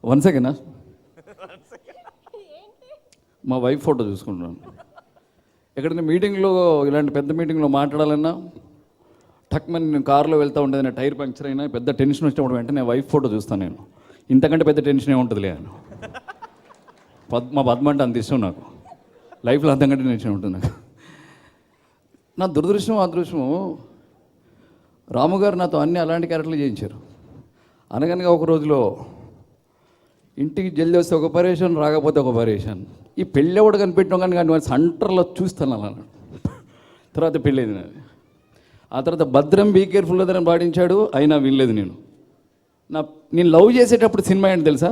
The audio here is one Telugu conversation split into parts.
1 సెకండ్ మా వైఫ్ ఫోటో చూసుకుంటున్నాను. ఎక్కడైనా మీటింగ్లో, ఇలాంటి పెద్ద మీటింగ్లో మాట్లాడాలన్నా టక్మని నేను కారులో వెళ్తూ ఉండేది, నా టైర్ పంక్చర్ అయినా పెద్ద టెన్షన్ వచ్చినప్పుడు వెంటనే వైఫ్ ఫోటో చూస్తాను నేను. ఇంతకంటే పెద్ద టెన్షన్ ఏముంటుందిలే అని. మా పద్మ అంటే అంత ఇష్టం నాకు. లైఫ్లో అంతకంటే టెన్షన్ ఉంటుంది నాకు. నా దురదృష్టం అదృష్టం, రాము గారు నాతో అన్ని అలాంటి క్యారెక్టర్లు చేయించారు. అనగనగా ఒక రోజులో ఇంటికి జల్ది వస్తే ఒక పరేషన్, రాకపోతే ఒక పరేషన్. ఈ పెళ్ళి ఎవడు కనిపెట్టినాం కానీ సెంటర్లో చూస్తాను అలా. తర్వాత పెళ్ళేది నాది. ఆ తర్వాత భద్రం బీ కేర్ఫుల్ అని పాటించాడు, అయినా వినలేదు నేను లవ్ చేసేటప్పుడు సినిమా ఏంటి తెలుసా?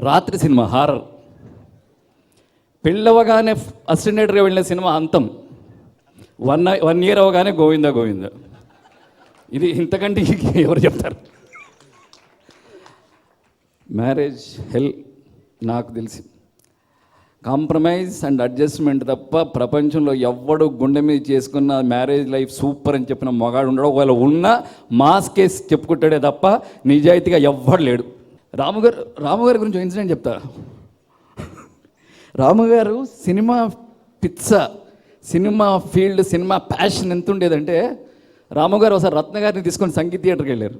రాత్రి సినిమా, హారర్. పెళ్ళవగానే అసిస్టెంట్గా వెళ్ళిన సినిమా అంతం. 1 year అవగానే గోవిందా గోవిందా. ఇది ఇంతకంటే ఎవరు చెప్తారు? మ్యారేజ్ హెల్ నాకు తెలిసి కాంప్రమైజ్ అండ్ అడ్జస్ట్మెంట్ తప్ప ప్రపంచంలో ఎవ్వడు గుండె మీద చేసుకున్న మ్యారేజ్ లైఫ్ సూపర్ అని చెప్పిన మగాడు ఉండడు. ఒకవేళ ఉన్నా మాస్ కేస్ చెప్పుకుంటాడే తప్ప నిజాయితీగా ఎవ్వడు లేడు. రాము గారి గురించి ఇన్సిడెంట్ చెప్తా. రాము గారు సినిమా పిచ్చ, సినిమా ఫీల్డ్, సినిమా ప్యాషన్ ఎంత ఉండేదంటే, రాము గారు ఒకసారి రత్న గారిని తీసుకొని సంగీత్ థియేటర్కి వెళ్ళారు.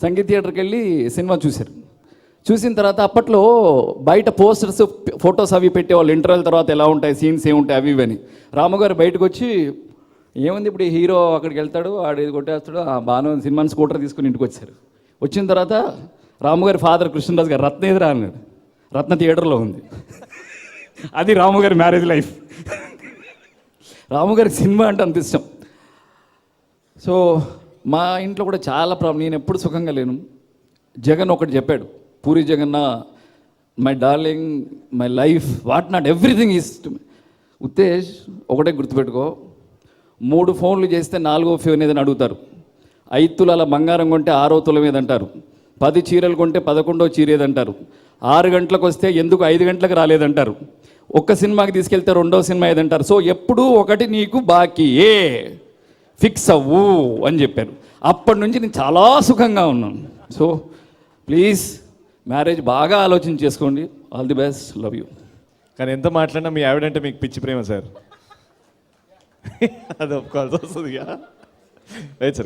సంగీత్ థియేటర్కి వెళ్ళి సినిమా చూశారు. చూసిన తర్వాత అప్పట్లో బయట పోస్టర్స్, ఫొటోస్ అవి పెట్టేవాళ్ళు. ఇంటర్వెల్ తర్వాత ఎలా ఉంటాయి, సీన్స్ ఏముంటాయి, అవి ఇవని. రాము గారు బయటకు వచ్చి, ఏముంది ఇప్పుడు హీరో అక్కడికి వెళ్తాడు, ఆడు కొట్టేస్తాడు, బాగానే సినిమాని స్కూటర్ తీసుకుని ఇంటికి వచ్చారు. వచ్చిన తర్వాత రాము గారి ఫాదర్ కృష్ణరాజు గారు, రత్న ఎదురా అన్నాడు. రత్న థియేటర్లో ఉంది. అది రాము గారి మ్యారేజ్ లైఫ్. రాము గారికి సినిమా అంటే అంత ఇష్టం. సో మా ఇంట్లో కూడా చాలా ప్రాబ్లం. నేను ఎప్పుడు సుఖంగా లేను. జగన్ ఒకటి చెప్పాడు, పూరి జగన్న, my darling, my life, what not everything is to me. Uttej ఒకటే గుర్తుపెట్టుకో, 3 ఫోన్లు చేస్తే 4వ ఫోన్ ఏదని అడుగుతారు. 5 తులాల బంగారం కొంటే 6వ తులం ఏదంటారు. 10 చీరలు కొంటే 11వ చీర ఏదంటారు. 6 గంటలకు వస్తే ఎందుకు 5 గంటలకు రాలేదంటారు. ఒక్క సినిమాకి తీసుకెళ్తే 2వ సినిమా ఏదంటారు. సో ఎప్పుడూ ఒకటి నీకు బాకీయే, ఫిక్స్ అవ్వు అని చెప్పారు. అప్పటి నుంచి నేను చాలా సుఖంగా ఉన్నాను. సో ప్లీజ్ మ్యారేజ్ బాగా ఆలోచన చేసుకోండి. All the best, love you. కానీ ఎంత మాట్లాడినా మీ ఆవిడంటే మీకు పిచ్చి ప్రేమ సార్. అది ఒప్పుకోవాల్సి వస్తుంది.